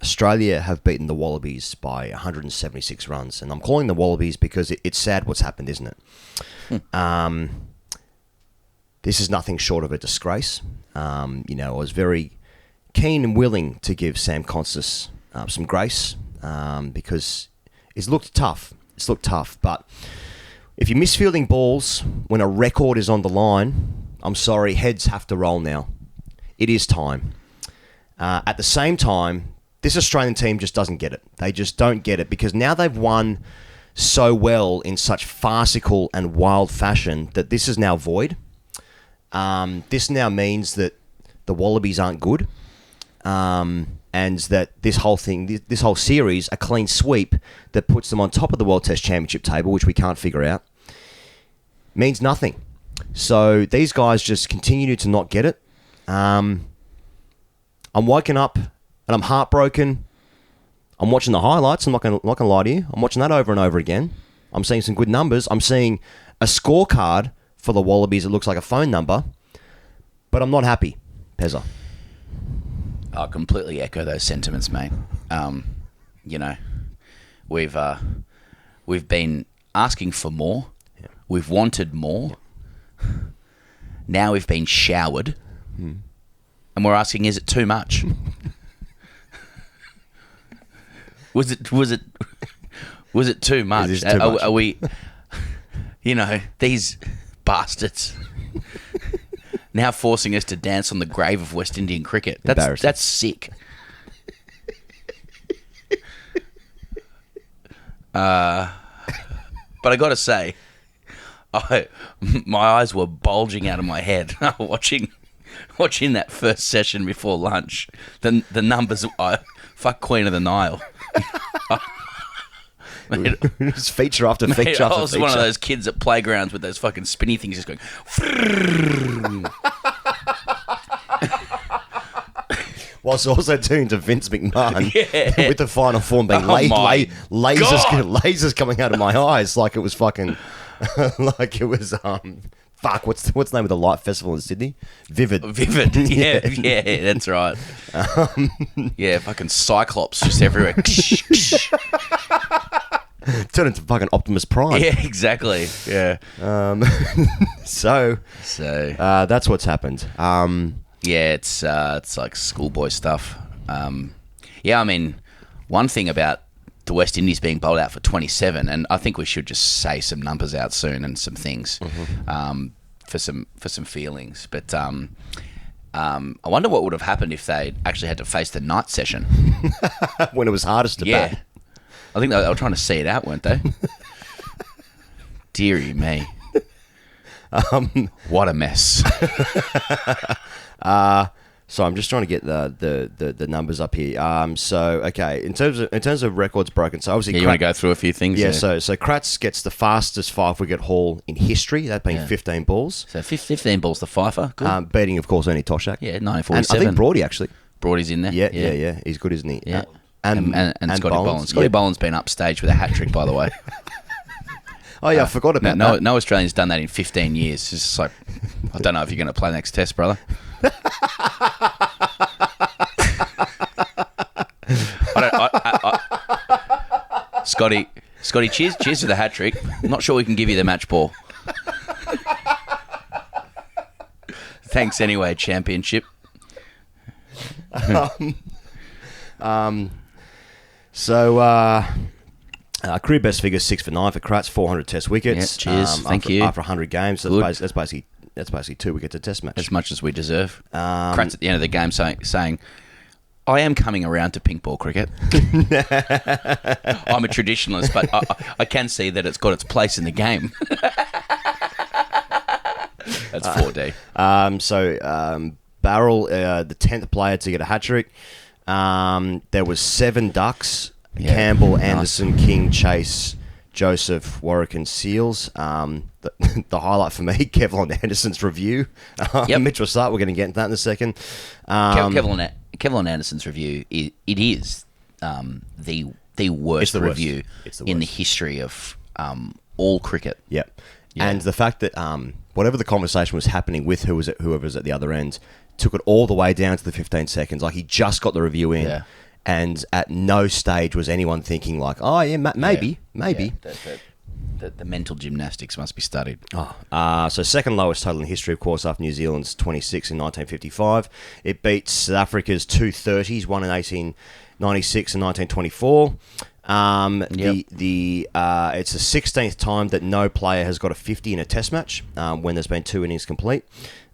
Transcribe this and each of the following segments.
Australia have beaten the Wallabies by 176 runs. And I'm calling the Wallabies because it's sad what's happened, isn't it? This is nothing short of a disgrace. I was very keen and willing to give Sam Constas some grace because it's looked tough. But if you're misfielding balls when a record is on the line, I'm sorry, heads have to roll now. It is time. At the same time, this Australian team just doesn't get it. They just don't get it because now they've won so well in such farcical and wild fashion that this is now void. This now means that the Wallabies aren't good, and that this whole thing, this whole series, a clean sweep that puts them on top of the World Test Championship table, which we can't figure out, means nothing. So these guys just continue to not get it. I'm waking up and I'm heartbroken. I'm watching the highlights. I'm not gonna lie to you. I'm watching that over and over again. I'm seeing some good numbers. I'm seeing a scorecard for the Wallabies. It looks like a phone number, but I'm not happy, Pezza. I completely echo those sentiments, mate. We've been asking for more. Yeah. We've wanted more. Yeah. Now we've been showered, and we're asking, is it too much? Was it too much? Is too much? Are we? These bastards now forcing us to dance on the grave of West Indian cricket. That's sick. But I got to say, my eyes were bulging out of my head watching that first session before lunch. The numbers, fuck Queen of the Nile. It's feature after feature after feature. I was one of those kids at playgrounds with those fucking spinny things just going. Whilst also tuned to Vince McMahon Yeah. with the final form being lasers coming out of my eyes like it was fucking like it was fuck, what's the name of the light festival in Sydney? Vivid. Yeah, that's right. Yeah, fucking Cyclops just everywhere. Turn into fucking Optimus Prime. Yeah, exactly. Yeah. So that's what's happened. Yeah, it's like schoolboy stuff. Yeah, I mean, one thing about the West Indies being bowled out for 27, and I think we should just say some numbers out soon and some things for some feelings. But I wonder what would have happened if they actually had to face the night session when it was hardest to bat. I think they were trying to see it out, weren't they? Deary me. What a mess. So I'm just trying to get the numbers up here. Okay, in terms of records broken, so obviously you want to go through a few things? Yeah. So Kratz gets the fastest 5-wicket haul in history, that being 15 balls. So 15 balls to Pfeiffer. Good. Beating of course Ernie Toshak. Yeah, 1947. And I think Brody actually. Brody's in there. Yeah. He's good, isn't he? Yeah. And Scotty Boland. Scotty Boland's been upstaged with a hat trick, by the way. Oh yeah, I forgot about that. No Australian's done that in 15 years. It's just like, I don't know if you're going to play next test, brother. Scotty, cheers to the hat trick. Not sure we can give you the match ball. Thanks anyway, championship. Career best figure 6 for 9 for Kratz, 400 Test wickets. Yeah, cheers, thank you. After 100 games, so that's basically 2 wickets a Test match. As much as we deserve. Kratz at the end of the game saying, I am coming around to pink ball cricket. I'm a traditionalist, but I can see that it's got its place in the game. That's 4D. Barrel, the 10th player to get a hat trick. There was 7 ducks. Yeah, Campbell, Anderson, King, Chase, Joseph, Warwick and Seals. The highlight for me, Kevlin Anderson's review. Mitchell Stark, we're going to get into that in a second. Kevlin Anderson's review, it is the worst review in the history of all cricket. Yep. Yeah. And the fact that whatever the conversation was happening with whoever's at the other end, took it all the way down to the 15 seconds. Like he just got the review in. Yeah. And at no stage was anyone thinking like, oh, yeah, maybe. Yeah, the mental gymnastics must be studied. So second lowest total in history, of course, after New Zealand's 26 in 1955. It beats South Africa's 230s, one in 1896 and 1924. It's the 16th time that no player has got a 50 in a test match when there's been 2 innings complete.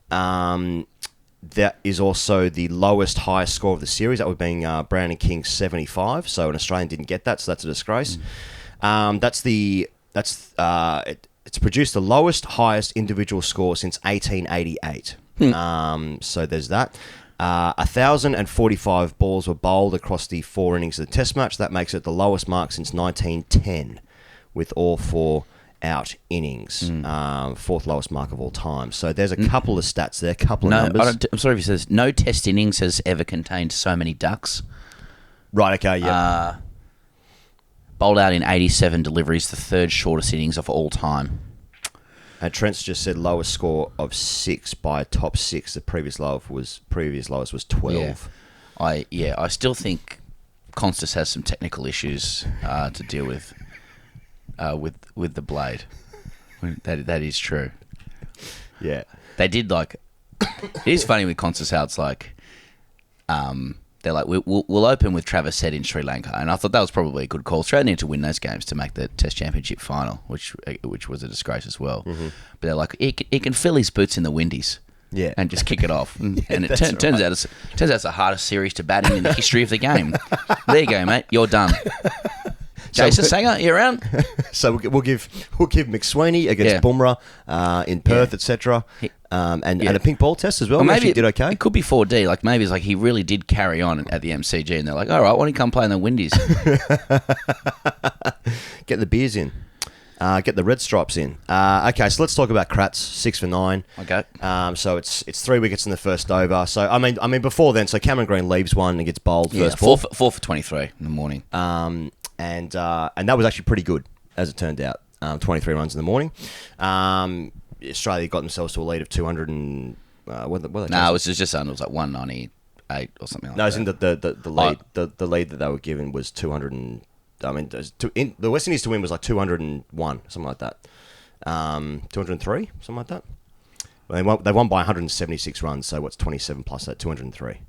That is also the highest score of the series. That would be Brown and King's 75. So an Australian didn't get that, so that's a disgrace. It's produced the highest individual score since 1888. So there's that. 1,045 balls were bowled across the 4 innings of the test match. That makes it the lowest mark since 1910, with all 4 out innings. 4th lowest mark of all time. So there's a couple of stats there, a couple of numbers. I'm sorry if he says no test innings has ever contained so many ducks. Right, okay, yeah. Bowled out in 87 deliveries, the 3rd shortest innings of all time. And Trent's just said lowest score of 6 by a top 6. The previous lowest was 12. Yeah. I still think Constas has some technical issues to deal with the blade. That is true. Yeah, they did like. It is funny with Constas how it's like, they're like, we'll open with Travis Head in Sri Lanka, and I thought that was probably a good call. Australia need to win those games to make the Test Championship final, which was a disgrace as well. Mm-hmm. But they're like, he can fill his boots in the Windies, and just kick it off. And it turns out it's the hardest series to bat in the history of the game. There you go, mate. You're done. Jason Sanger, you around? So we'll give McSweeney against Bumrah in Perth, etc. And a pink ball test as well. Or maybe he did okay. It could be 4D. Like maybe it's like he really did carry on at the MCG, and they're like, all right, why don't you come play in the Windies? Get the beers in. Get the red stripes in. Okay, so let's talk about Kratz, 6 for 9. Okay. So it's 3 wickets in the first over. So I mean before then, so Cameron Green leaves one and gets bowled first ball. 4 for 23 in the morning. And that was actually pretty good, as it turned out. 23 runs in the morning. Australia got themselves to a lead of 200 and... what they it was just under. It was like 198 or something like that. No, I was in the lead. The lead that they were given was 200 and... I mean, the West Indies to win was like 201, something like that. 203, something like that. Well, they won by 176 runs, so what's 27 plus that? 203.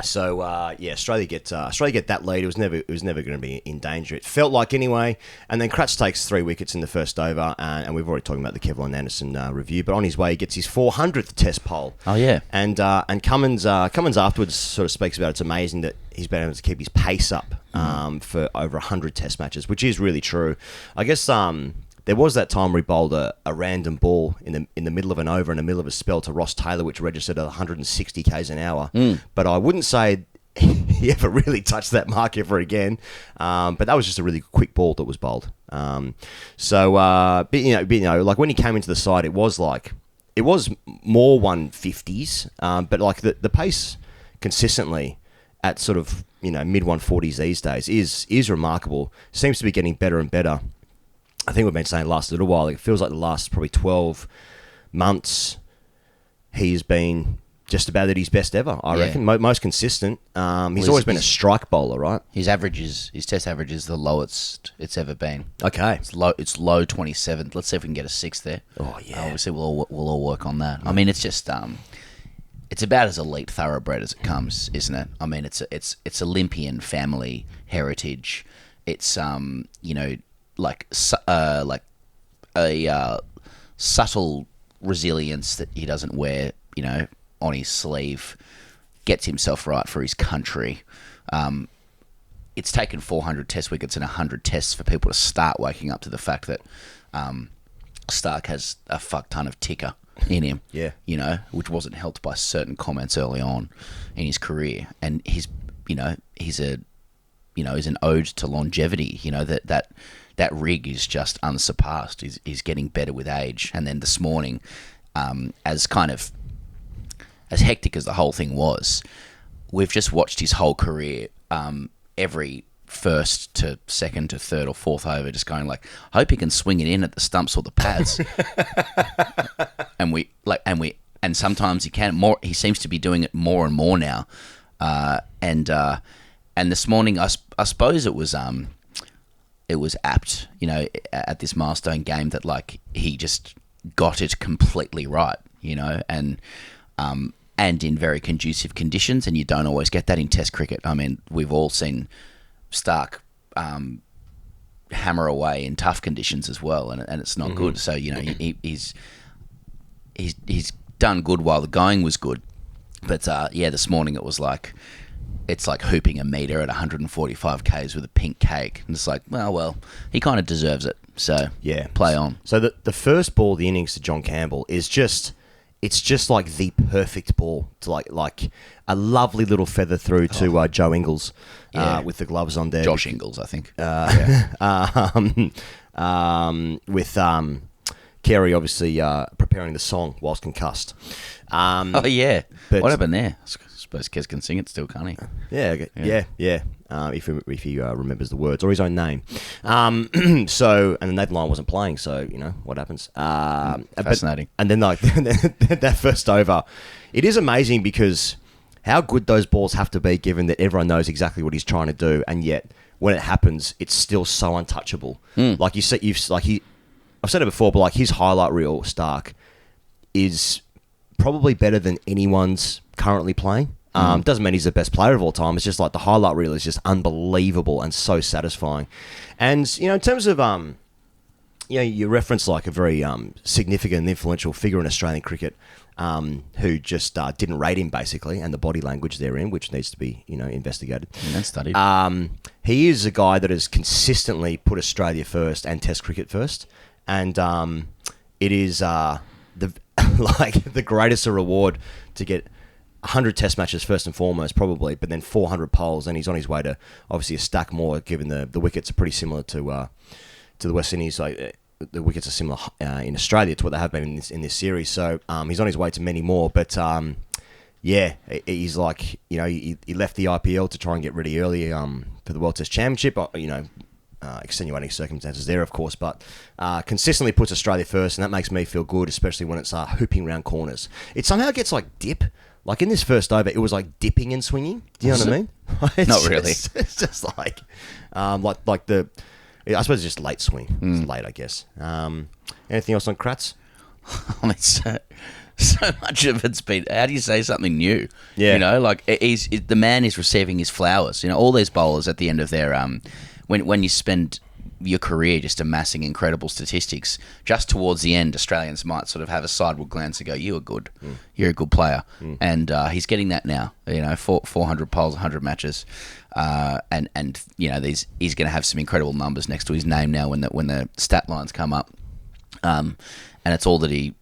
Australia get that lead. It was never going to be in danger. It felt like anyway. And then Kratz takes 3 wickets in the first over, and we've already talked about the Kevlin Anderson review. But on his way, he gets his 400th Test pole. Oh yeah. And Cummins afterwards sort of speaks about it's amazing that he's been able to keep his pace up for over 100 Test matches, which is really true. I guess there was that time where he bowled a random ball in the middle of an over, in the middle of a spell to Ross Taylor, which registered at 160 k's an hour. But I wouldn't say he ever really touched that mark ever again. But that was just a really quick ball that was bowled. Like when he came into the side, it was more 150s, but like the pace consistently at sort of mid 140s these days is remarkable. Seems to be getting better and better. I think we've been saying the last little while. It feels like the last probably 12 months, he's been just about at his best ever, I reckon. Most consistent. He's always been a strike bowler, right? His Test average is the lowest it's ever been. Okay. It's low 27. Let's see if we can get a 6 there. Oh, yeah. Obviously, we'll all work on that. I mean, it's just... it's about as elite thoroughbred as it comes, isn't it? I mean, it's Olympian family heritage. It's, like a subtle resilience that he doesn't wear, on his sleeve, gets himself right for his country. It's taken 400 Test wickets and 100 tests for people to start waking up to the fact that Stark has a fuck ton of ticker in him. Yeah. Which wasn't helped by certain comments early on in his career. And he's an ode to longevity. That rig is just unsurpassed. He's getting better with age. And then this morning, as hectic as the whole thing was, we've just watched his whole career, every first to second to third or fourth over, just going like, I hope he can swing it in at the stumps or the pads. and sometimes he can more. He seems to be doing it more and more now. and this morning I suppose it was apt, at this milestone game that like he just got it completely right, and in very conducive conditions, and you don't always get that in Test cricket. I mean, we've all seen Stark hammer away in tough conditions as well, and it's not good. So he's done good while the going was good, but this morning it was like it's like hooping a meter at 145 k's with a pink cake, and it's like, well, he kind of deserves it. So yeah, play on. So the first ball of the innings to John Campbell is just. It's just like the perfect ball to like a lovely little feather through to Joe Ingles with the gloves on there. Josh Ingles, I think. With Kerry obviously preparing the song whilst concussed. What happened there? I suppose Kez can sing it still, can't he? Yeah. If he remembers the words or his own name. So, and Nathan Lyon wasn't playing, so, what happens? Fascinating. And then, like, that first over, it is amazing because how good those balls have to be given that everyone knows exactly what he's trying to do, and yet, when it happens, it's still so untouchable. Like you said, I've said it before, but, like, his highlight reel, Stark, is probably better than anyone's currently playing. Doesn't mean he's the best player of all time. It's just like the highlight reel is just unbelievable and so satisfying. And, in terms of, you reference like a very significant and influential figure in Australian cricket who just didn't rate him, basically, and the body language therein, which needs to be, investigated. And studied. He is a guy that has consistently put Australia first and Test cricket first. And it is the greatest reward to get 100 Test matches first and foremost, probably, but then 400 poles, and he's on his way to obviously a stack more, given the wickets are pretty similar to the West Indies. Like the wickets are similar in Australia to what they have been in this series. So he's on his way to many more. But he's like, he left the IPL to try and get ready early for the World Test Championship. Extenuating circumstances there, of course, but consistently puts Australia first, and that makes me feel good, especially when it's hooping around corners. It somehow gets like dip. Like in this first over, it was like dipping and swinging. Do you know what I mean? Not really. It's just like the. I suppose it's just late swing. It's late, I guess. Anything else on Kratz? I mean, so much of it's been. How do you say something new? Yeah. The man is receiving his flowers. All these bowlers at the end of their when you spend your career just amassing incredible statistics, just towards the end, Australians might sort of have a sideward glance and go, "You are good, you're a good player," and he's getting that now. 400 poles, 100 matches, and he's going to have some incredible numbers next to his name now when the stat lines come up. And it's all that he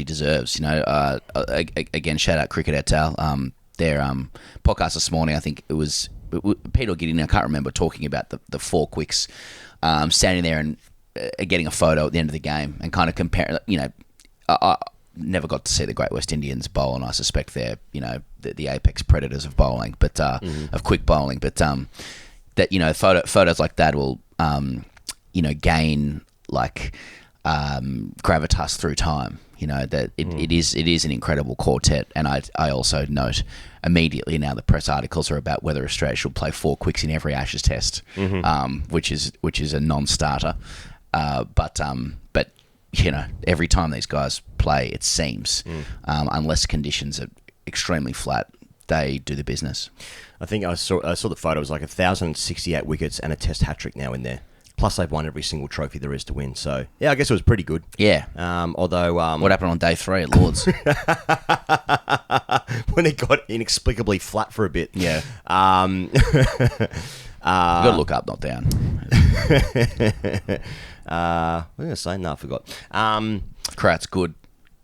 deserves. Again, shout out Cricket et al. Their podcast this morning, I think it was Peter Gideon, I can't remember, talking about the four quicks, standing there and getting a photo at the end of the game and kind of comparing. I never got to see the Great West Indians bowl, and I suspect they're the apex predators of bowling, but of quick bowling. But that photos like that will gain like gravitas through time. That it is an incredible quartet, and I also note immediately now the press articles are about whether Australia should play four quicks in every Ashes test, which is a non-starter. But every time these guys play, it seems, unless conditions are extremely flat, they do the business. I think I saw the photo. It was like 1,068 wickets and a Test hat trick now in there. Plus, they've won every single trophy there is to win. So, yeah, I guess it was pretty good. Yeah. Although... what happened on day 3 at Lord's? When it got inexplicably flat for a bit. Yeah. You've got to look up, not down. What was I going to say? No, I forgot. Kratz, good.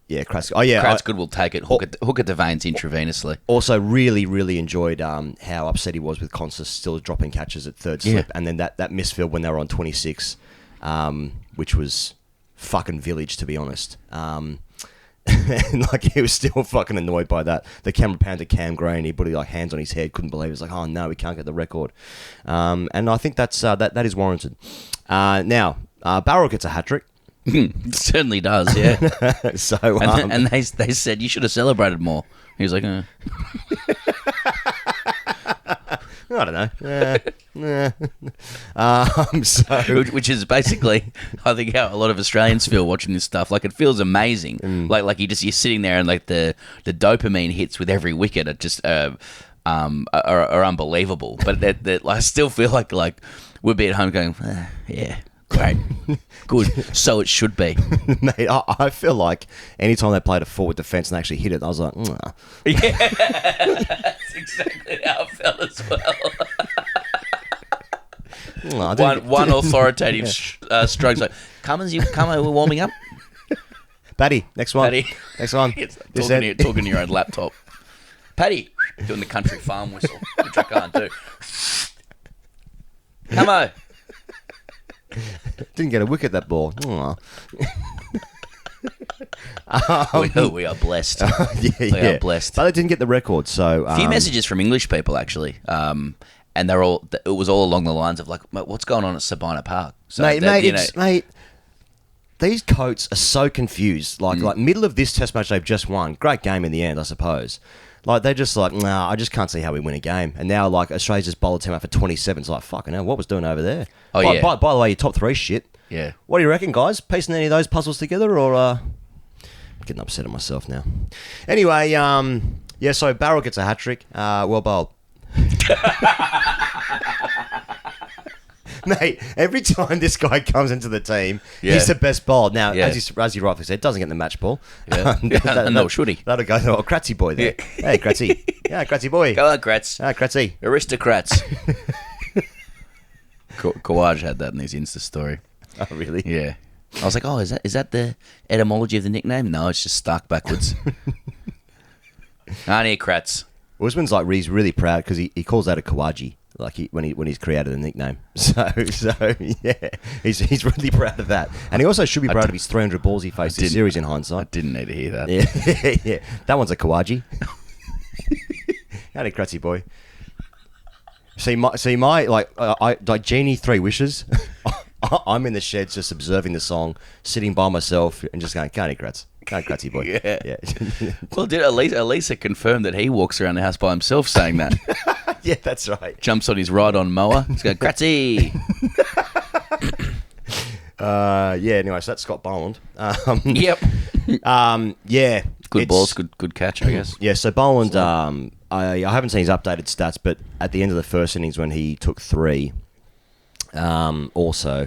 Yeah, Kratz. Oh, yeah. Kratz good will take it, hook it to veins intravenously. Also, really, really enjoyed how upset he was with Consis still dropping catches at third slip. And then that misfield when they were on 26, which was fucking village, to be honest. And he was still fucking annoyed by that. The camera panned to Cam Gray and he put hands on his head, couldn't believe it. He was like, oh no, we can't get the record. And I think that is warranted. Now, Barrel gets a hat trick. It certainly does, yeah. So, and they said you should have celebrated more. He was like, I don't know. So Which is basically, I think, how a lot of Australians feel watching this stuff. Like, it feels amazing. Like you're sitting there and like the dopamine hits with every wicket are just are unbelievable. But that I still feel like we'd be at home going, yeah, great, good. So it should be. Mate, I feel like anytime they played a forward defence and actually hit it, I was like, Yeah, that's exactly how I felt as well. One authoritative stroke. Like, Cummins, we're warming up. Paddy, next one. Paddy. Next one. Talking to your own laptop. Paddy, doing the country farm whistle, which I can't do. Camo. Didn't get a wicket, that ball. We are blessed. We are blessed. But they didn't get the record, so... A few messages from English people, actually. And it was all along the lines of, like, what's going on at Sabina Park? So mate, these coats are so confused. Like middle of this test match they've just won. Great game in the end, I suppose. Like, they're just like, nah, I just can't see how we win a game. And now, like, Australia's just bowled a team out for 27. It's like, fucking hell, what was doing over there? By the way, your top three shit. Yeah. What do you reckon, guys? Piecing any of those puzzles together, or... I'm getting upset at myself now. Anyway, so Barrel gets a hat-trick. Well bowled. Mate, every time this guy comes into the team, he's the best bowler. Now, as you rightfully said, doesn't get the match ball. Yeah. No, should he? That'll go to Kratzy boy there. Yeah. Hey, Kratzy. Yeah, Kratzy boy. Go on, Kratz. Kratzy. Aristocrats. Kawaj had that in his Insta story. Oh, really? Yeah. I was like, oh, is that the etymology of the nickname? No, it's just stuck backwards. Aren't you, Kratz? Usman's like, he's really proud because he calls that a Kawaji. Like when he's created a nickname, so yeah, he's really proud of that, and he also should be proud of his 300 balls he faced this series. In hindsight, I didn't need to hear that. Yeah, that one's a Kawaji. Howdy, Kratzy boy. See my like Genie 3 Wishes. I'm in the sheds just observing the song, sitting by myself, and just going, "Can't Kratz, can't Kratzy boy." Yeah. Well, did Elisa confirm that he walks around the house by himself saying that? Yeah, that's right. Jumps on his ride-on mower. He's going, Kratzy! Anyway, so that's Scott Boland. Yep. Yeah. Good balls, good catch, I guess. Yeah, so Boland, I haven't seen his updated stats, but at the end of the first innings when he took 3, also,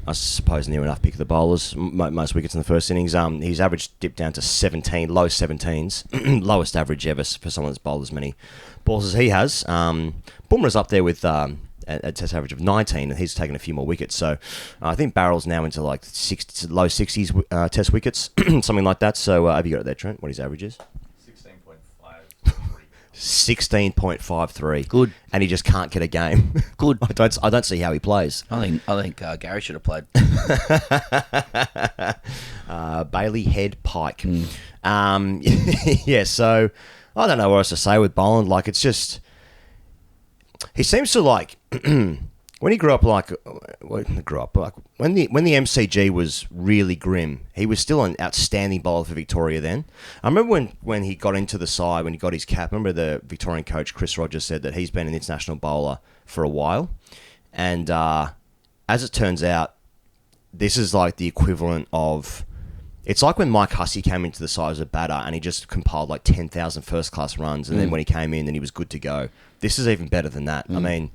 I suppose near enough pick of the bowlers, most wickets in the first innings. His average dipped down to 17, low 17s, lowest average ever for someone that's bowled as many balls as he has. Bumrah's up there with a test average of 19, and he's taken a few more wickets. So I think Barrel's now into like low 60s test wickets, something like that. So have you got it there, Trent? What his average is? 16.53. Good. And he just can't get a game. Good. I don't see how he plays. I think Gary should have played. Bailey Head Pike. Yeah, so I don't know what else to say with Boland. Like, it's just... He seems to, like... when he grew up, when the MCG was really grim, he was still an outstanding bowler for Victoria then. I remember when he got into the side, when he got his cap, I remember the Victorian coach, Chris Rogers, said that he's been an international bowler for a while. And as it turns out, this is like the equivalent of... It's like when Mike Hussey came into the side as a batter and he just compiled like 10,000 first-class runs, and then when he came in, then he was good to go. This is even better than that. I mean...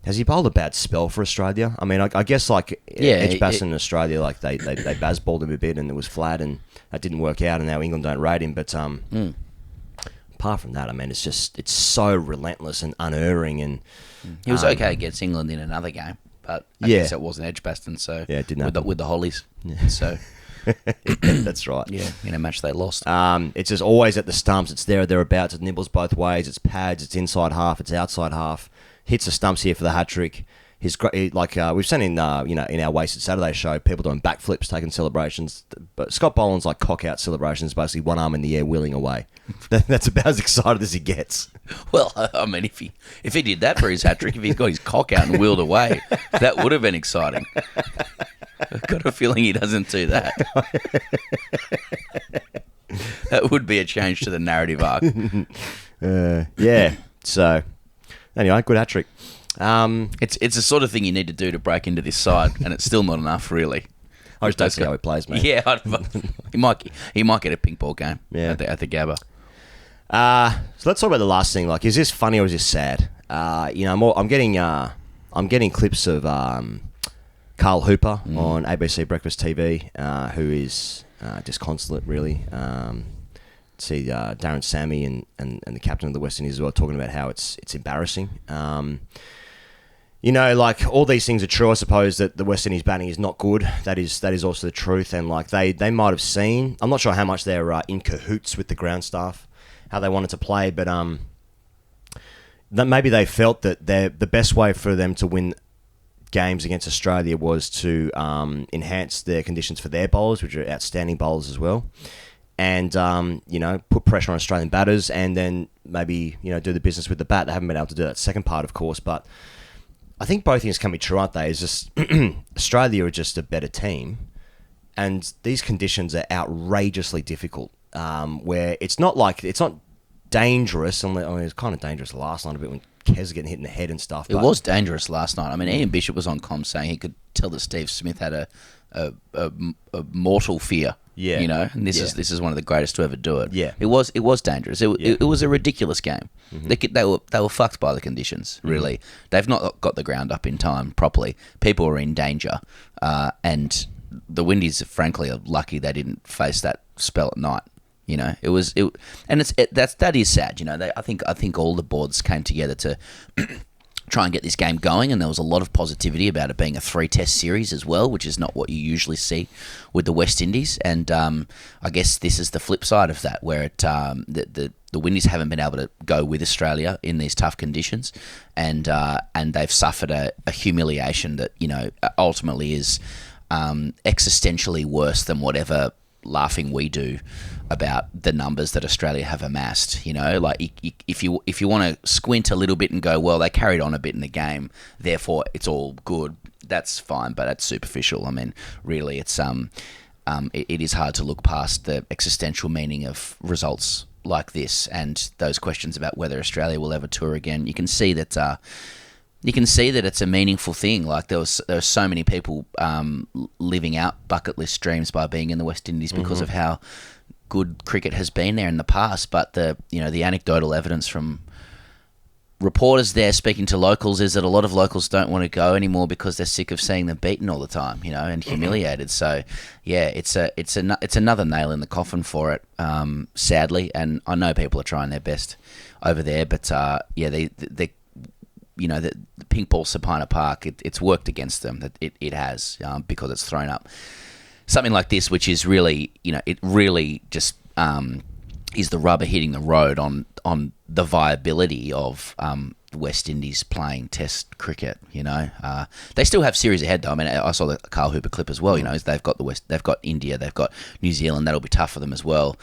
Has he bowled a bad spell for Australia? I mean, I guess like Edgbaston in Australia, like they baz balled him a bit and it was flat and that didn't work out, and now England don't rate him. But apart from that, I mean, it's so relentless and unerring. And he was okay against England in another game, but I guess it wasn't Edgbaston, so it didn't with the Hollies. Yeah. So that's right. Yeah, in a match they lost. It's just always at the stumps. It's there or thereabouts. It nibbles both ways. It's pads. It's inside half. It's outside half. Hits the stumps here for the hat trick. He's like we've seen in in our Wasted Saturday show, people doing backflips, taking celebrations. But Scott Boland's like cock out celebrations, basically one arm in the air, wheeling away. That's about as excited as he gets. Well, I mean, if he did that for his hat trick, if he's got his cock out and wheeled away, that would have been exciting. I've got a feeling he doesn't do that. That would be a change to the narrative arc. Yeah. So. Anyway, good hat trick. It's the sort of thing you need to do to break into this side, and it's still not enough, really. I just don't see how he plays, mate. Yeah, he might get a pink ball game at the Gabba. So let's talk about the last thing. Like, is this funny or is this sad? I'm getting clips of Carl Hooper on ABC Breakfast TV, who is disconsolate, really. See Darren Sammy and the captain of the West Indies as well talking about how it's embarrassing. Like, all these things are true. I suppose that the West Indies batting is not good. That is also the truth. And like they might have seen. I'm not sure how much they're in cahoots with the ground staff, how they wanted to play, but that maybe they felt that the best way for them to win games against Australia was to enhance their conditions for their bowlers, which are outstanding bowlers as well, and put pressure on Australian batters, and then maybe do the business with the bat. They haven't been able to do that second part, of course, but I think both things can be true, aren't they? It's just Australia are just a better team, and these conditions are outrageously difficult. Where it's not dangerous. I mean, it was kind of dangerous last night a bit when Kez was getting hit in the head and stuff. It was dangerous last night. I mean, Ian Bishop was on comm saying he could tell that Steve Smith had a mortal fear. Yeah, and this is one of the greatest to ever do it. Yeah, it was dangerous. It was a ridiculous game. Mm-hmm. They were fucked by the conditions. Really, they've not got the ground up in time properly. People are in danger, and the Windies, frankly, are lucky they didn't face that spell at night. That is sad. I think all the boards came together to try and get this game going, and there was a lot of positivity about it being a 3-test series as well, which is not what you usually see with the West Indies. And I guess this is the flip side of that, where the Windies haven't been able to go with Australia in these tough conditions, and they've suffered a humiliation that ultimately is existentially worse than whatever laughing we do about the numbers that Australia have amassed. Like if you want to squint a little bit and go, well, they carried on a bit in the game, therefore it's all good, that's fine, but that's superficial. I mean, really, it's it is hard to look past the existential meaning of results like this and those questions about whether Australia will ever tour again. You can see that it's a meaningful thing. Like there are so many people living out bucket list dreams by being in the West Indies because of how good cricket has been there in the past. But the anecdotal evidence from reporters there speaking to locals is that a lot of locals don't want to go anymore because they're sick of seeing them beaten all the time, and humiliated. So yeah, it's another nail in the coffin for it, sadly. And I know people are trying their best over there, but the pink ball Sapina Park, it's worked against them. That it has, because it's thrown up something like this, which is really, it really just is the rubber hitting the road on the viability of the West Indies playing Test cricket. They still have series ahead though. I mean, I saw the Carl Hooper clip as well. They've got India, they've got New Zealand. That'll be tough for them as well.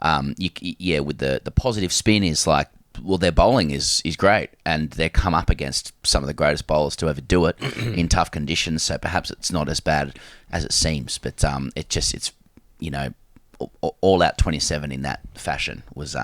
With the positive spin is like, well, their bowling is great, and they come up against some of the greatest bowlers to ever do it in tough conditions. So perhaps it's not as bad as it seems, but it's all out 27 in that fashion was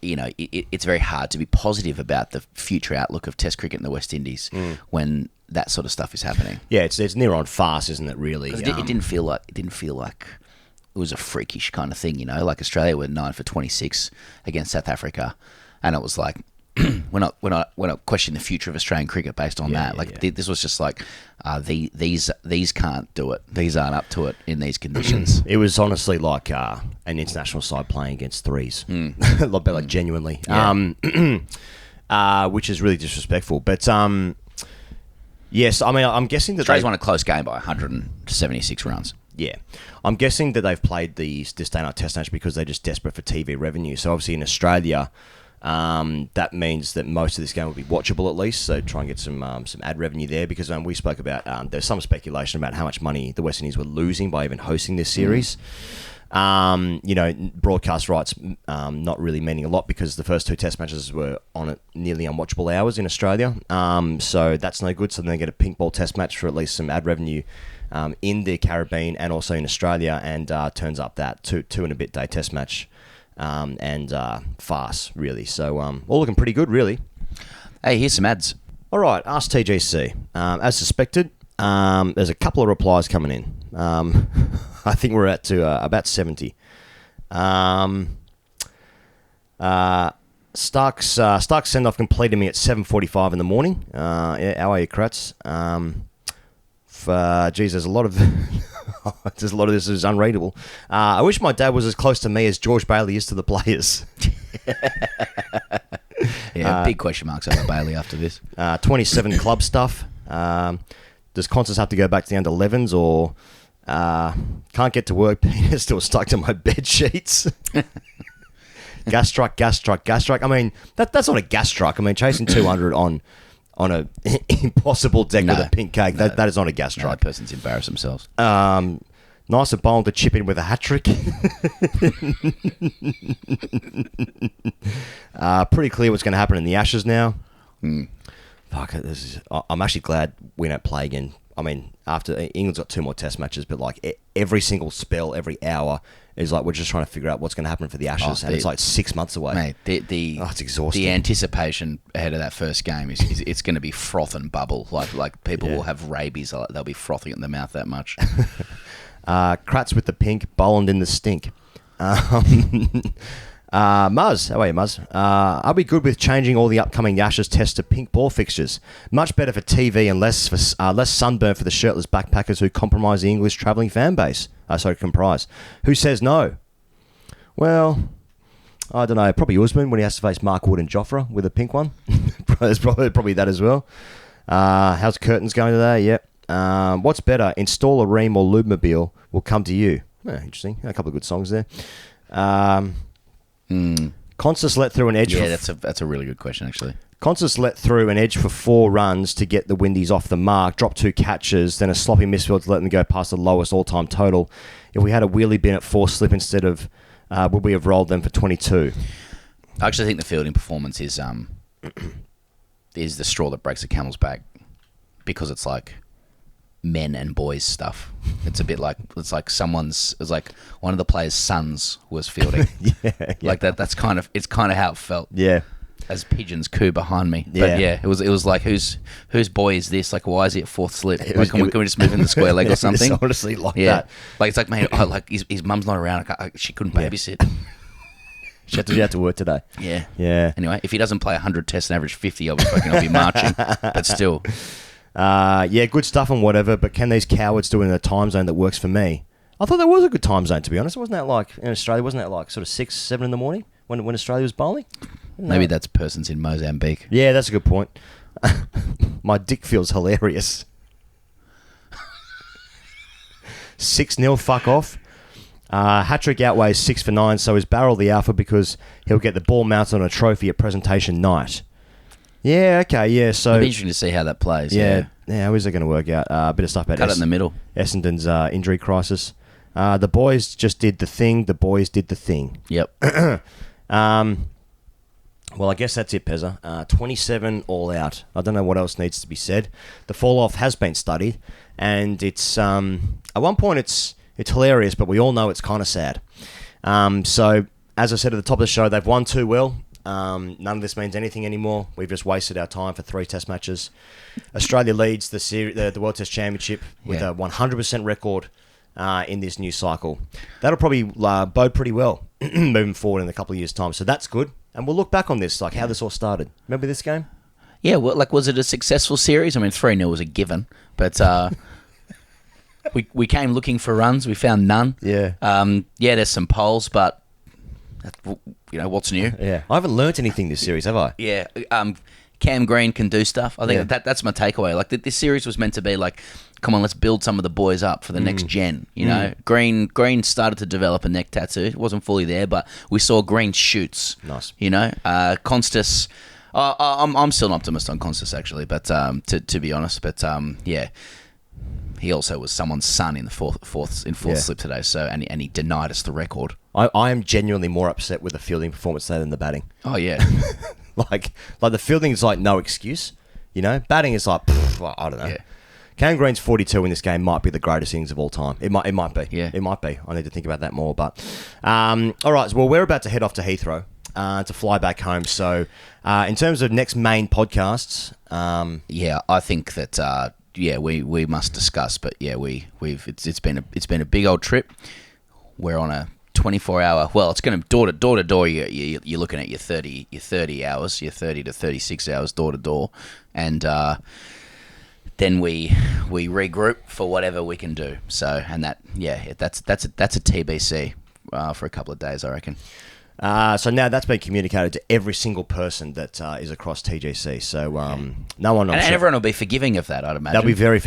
it's very hard to be positive about the future outlook of Test cricket in the West Indies when that sort of stuff is happening. Yeah, it's near on fast, isn't it? Really, it didn't feel like it was a freakish kind of thing. Like Australia were 9 for 26 against South Africa. And it was like, we're not questioning the future of Australian cricket based on that. This was just like, these can't do it. These aren't up to it in these conditions. It was honestly like an international side playing against threes, like genuinely, which is really disrespectful. But yes, I mean, I'm guessing that Australia's won a close game by 176 runs. Yeah. I'm guessing that they've played this day-night test match because they're just desperate for TV revenue. So obviously in Australia, that means that most of this game will be watchable at least. So try and get some ad revenue there, because we spoke about there's some speculation about how much money the West Indies were losing by even hosting this series. Broadcast rights not really meaning a lot because the first two test matches were on at nearly unwatchable hours in Australia. So that's no good. So then they get a pink ball test match for at least some ad revenue in the Caribbean and also in Australia, and turns up that two and a bit day test match and farce, really. So all looking pretty good, really. Hey, here's some ads. All right, AskTGC. As suspected, there's a couple of replies coming in. I think we're at to about 70. Stark's send-off completed me at 7:45 in the morning. Yeah, how are you, Kratz? Geez, there's a lot of there's a lot of this is unreadable. I wish my dad was as close to me as George Bailey is to the players. Yeah, big question marks over Bailey after this. 27 club stuff. Does Constance have to go back to the under-11s or can't get to work? Peter's still stuck to my bed sheets. Gas truck. I mean, that's not a gas truck. I mean, chasing 200 on a impossible deck with a pink cake. That is not a gas truck. That person's embarrassed themselves. Nice of Boland to chip in with a hat trick. Pretty clear what's going to happen in the Ashes now. Fuck it. I'm actually glad we don't play again. I mean, after England's got 2 more test matches, but like every single spell, every hour is like we're just trying to figure out what's going to happen for the Ashes, and it's like 6 months away. Mate, it's exhausting. The anticipation ahead of that first game is it's going to be froth and bubble. Like people will have rabies. They'll be frothing in their mouth that much. Kratz with the pink, Boland in the stink. Muzz, how are you, Muzz? Are we good with changing all the upcoming Ashes tests to pink ball fixtures? Much better for TV and less sunburn for the shirtless backpackers who compromise the English travelling fan base. Comprise. Who says no? Well, I don't know. Probably Usman when he has to face Mark Wood and Jofra with a pink one. There's probably that as well. How's curtains going today? Yep. What's better, install a Ream or Lubemobile will come to you? Interesting. A couple of good songs there. Constance let through an edge. Yeah, that's a really good question, actually. Constance let through an edge for 4 runs to get the Windies off the mark, dropped 2 catches, then a sloppy misfield to let them go past the lowest all-time total. If we had a wheelie bin at 4 slip instead of, would we have rolled them for 22? I actually think the fielding performance is the straw that breaks the camel's back, because it's like men and boys stuff. It's a bit like it's like one of the players' sons was fielding. yeah. Like that. It's kind of how it felt. Yeah. As pigeons coo behind me. Yeah. But yeah, it was like whose boy is this? Like, why is he at 4th slip? Like, can we just move in the square leg or something? It's honestly like that. Like it's like, man, his mum's not around. She couldn't babysit. She had to work today. Yeah. Yeah. Anyway, if he doesn't play 100 tests and average 50, I'll be marching. But still. Yeah, good stuff and whatever, but can these cowards do it in a time zone that works for me? I thought that was a good time zone, to be honest. Wasn't that like, in Australia, wasn't that like sort of 6, 7 in the morning when Australia was bowling? Maybe that's persons in Mozambique. Yeah, that's a good point. My dick feels hilarious. 6-0, fuck off. Hat-trick outweighs 6 for 9, so is Barrel the alpha because he'll get the ball mounted on a trophy at presentation night. Yeah, okay, yeah, so... It'll be interesting to see how that plays. Yeah, how is it going to work out? A bit of stuff about Cut it in the middle. Essendon's injury crisis. The boys just did the thing. The boys did the thing. Yep. Well, I guess that's it, Pezza. 27 all out. I don't know what else needs to be said. The fall-off has been studied, and it's... at one point, it's hilarious, but we all know it's kind of sad. So, as I said at the top of the show, they've won 2 well. None of this means anything anymore. We've just wasted our time for 3 test matches. Australia leads the World Test Championship with a 100% record in this new cycle. That'll probably bode pretty well moving forward in a couple of years' time. So that's good. And we'll look back on this, like how this all started. Remember this game? Yeah, well, like, was it a successful series? I mean, 3-0 was a given, but we came looking for runs. We found none. Yeah. Yeah, there's some poles, but what's new? Yeah, I haven't learnt anything this series, have I? Yeah, Cam Green can do stuff. I think that's my takeaway. Like, this series was meant to be like, come on, let's build some of the boys up for the next gen. You know, Green started to develop a neck tattoo. It wasn't fully there, but we saw Green shoots. Nice. You know, Constas. I'm still an optimist on Constas actually, but to be honest, but yeah. He also was someone's son in the fourth slip today, so and he denied us the record. I am genuinely more upset with the fielding performance today than the batting. Oh yeah, like the fielding is like no excuse, you know. Batting is like I don't know. Yeah. Cam Green's 42 in this game might be the greatest innings of all time. It might be. Yeah, it might be. I need to think about that more. But all right, well we're about to head off to Heathrow. to fly back home. So, in terms of next main podcasts, I think that we must discuss. But yeah, it's been a big old trip. We're on a 24-hour. Well, it's going to door to door. You're looking at your 30 hours, your 30 to 36 hours door to door, and then we regroup for whatever we can do. So, and that's a TBC for a couple of days, I reckon. So now that's been communicated to every single person that is across TGC. So no one, and everyone will be forgiving of that, I'd imagine. They'll be very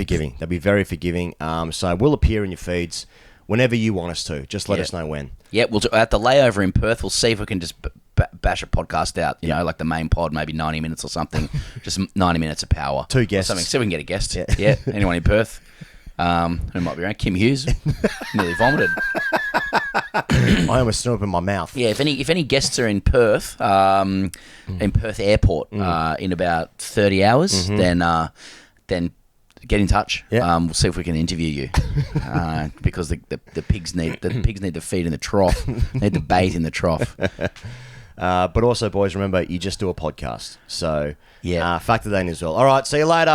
forgiving. So we'll appear in your feeds whenever you want us to. Just let us know when. Yeah, we'll at the layover in Perth, we'll see if we can just bash a podcast out. You know, like the main pod, maybe 90 minutes or something. Just 90 minutes of power. 2 guests. Something. See if we can get a guest. Yeah. Anyone in Perth? Who might be around? Kim Hughes. Nearly vomited. I almost threw up in my mouth. Yeah, if any guests are in Perth, in Perth Airport, in about 30 hours, then get in touch. Yeah. We'll see if we can interview you, because the pigs need the feed in the trough, need the bait in the trough. But also, boys, remember you just do a podcast, so factor that in as well. All right, see you later.